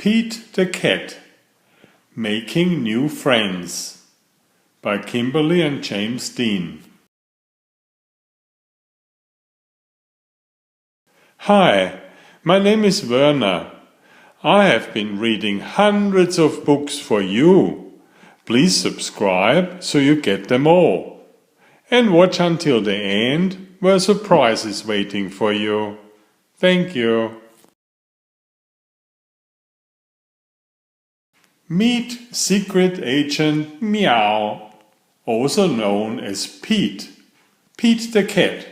Pete the Cat, Making New Friends by Kimberly and James Dean. Hi, my name is Werner. I have been reading hundreds of books for you. Please subscribe so you get them all. And watch until the end, where a surprise is waiting for you. Thank you. Meet Secret Agent Meow, also known as Pete. Pete the Cat.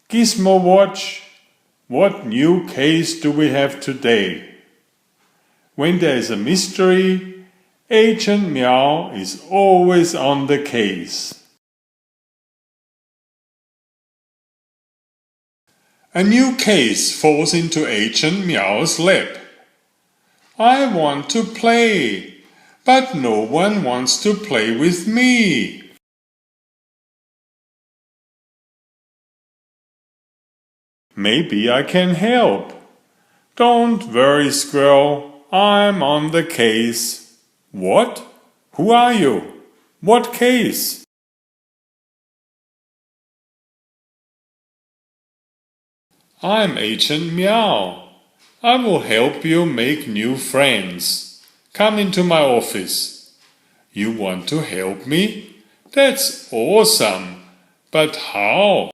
Gizmo Watch, what new case do we have today? When there is a mystery, Agent Meow is always on the case. A new case falls into Agent Meow's lap. I want to play, but no one wants to play with me. Maybe I can help. Don't worry, squirrel, I'm on the case. What? Who are you? What case? I'm Agent Meow. I will help you make new friends. Come into my office. You want to help me? That's awesome. But how?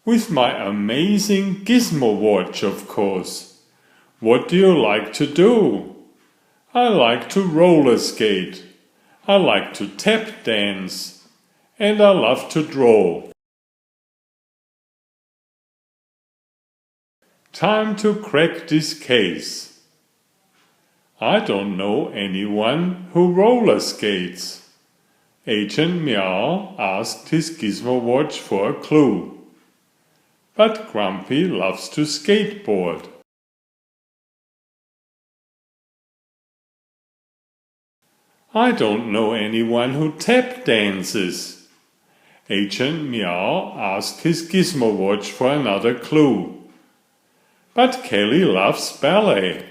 With my amazing Gizmo Watch, of course. What do you like to do? I like to roller skate. I like to tap dance. And I love to draw. Time to crack this case. I don't know anyone who roller skates. Agent Meow asked his Gizmo Watch for a clue. But Grumpy loves to skateboard. I don't know anyone who tap dances. Agent Meow asked his Gizmo Watch for another clue. But Kelly loves ballet.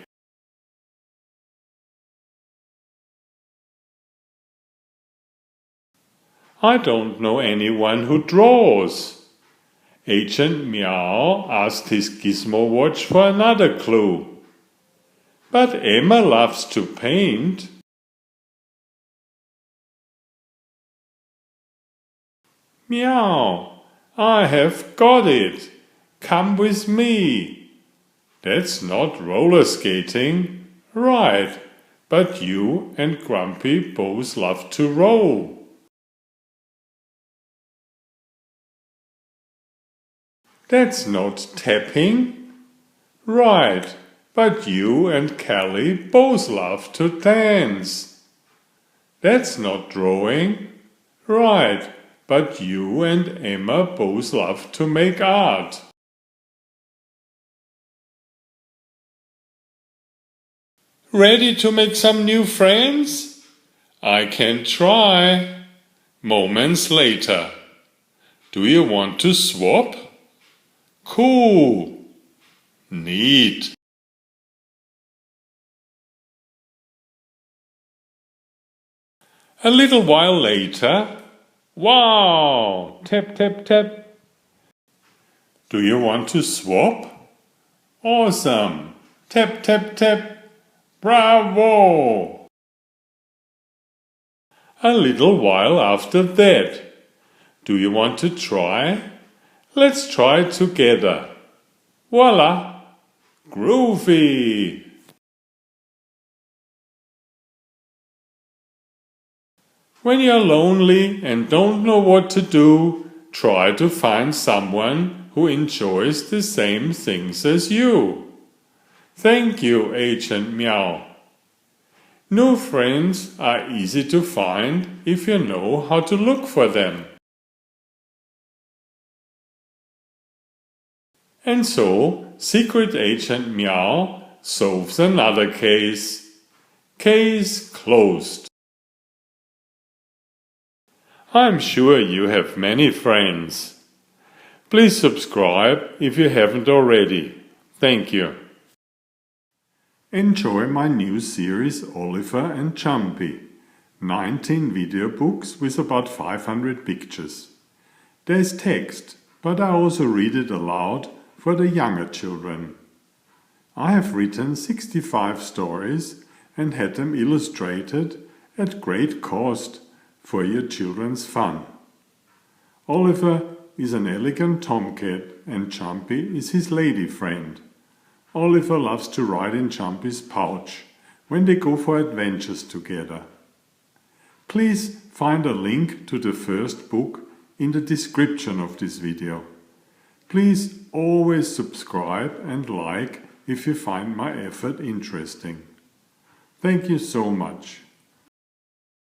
I don't know anyone who draws. Agent Meow asked his Gizmo Watch for another clue. But Emma loves to paint. Meow, I have got it. Come with me. That's not roller skating. Right, but you and Grumpy both love to roll. That's not tapping. Right, but you and Kelly both love to dance. That's not drawing. Right, but you and Emma both love to make art. Ready to make some new friends? I can try. Moments later. Do you want to swap? Cool. Neat. A little while later. Wow! Tap, tap, tap. Do you want to swap? Awesome. Tap, tap, tap. Bravo! A little while after that. Do you want to try? Let's try together. Voila! Groovy! When you're lonely and don't know what to do, try to find someone who enjoys the same things as you. Thank you, Agent Meow. New friends are easy to find if you know how to look for them. And so, Secret Agent Meow solves another case. Case closed. I'm sure you have many friends. Please subscribe if you haven't already. Thank you. Enjoy my new series Oliver and Jumpy. 19 video books with about 500 pictures. There's text, but I also read it aloud for the younger children. I have written 65 stories and had them illustrated at great cost for your children's fun. Oliver is an elegant tomcat and Jumpy is his lady friend. Oliver loves to ride in Jumpy's pouch when they go for adventures together. Please find a link to the first book in the description of this video. Please always subscribe and like if you find my effort interesting. Thank you so much.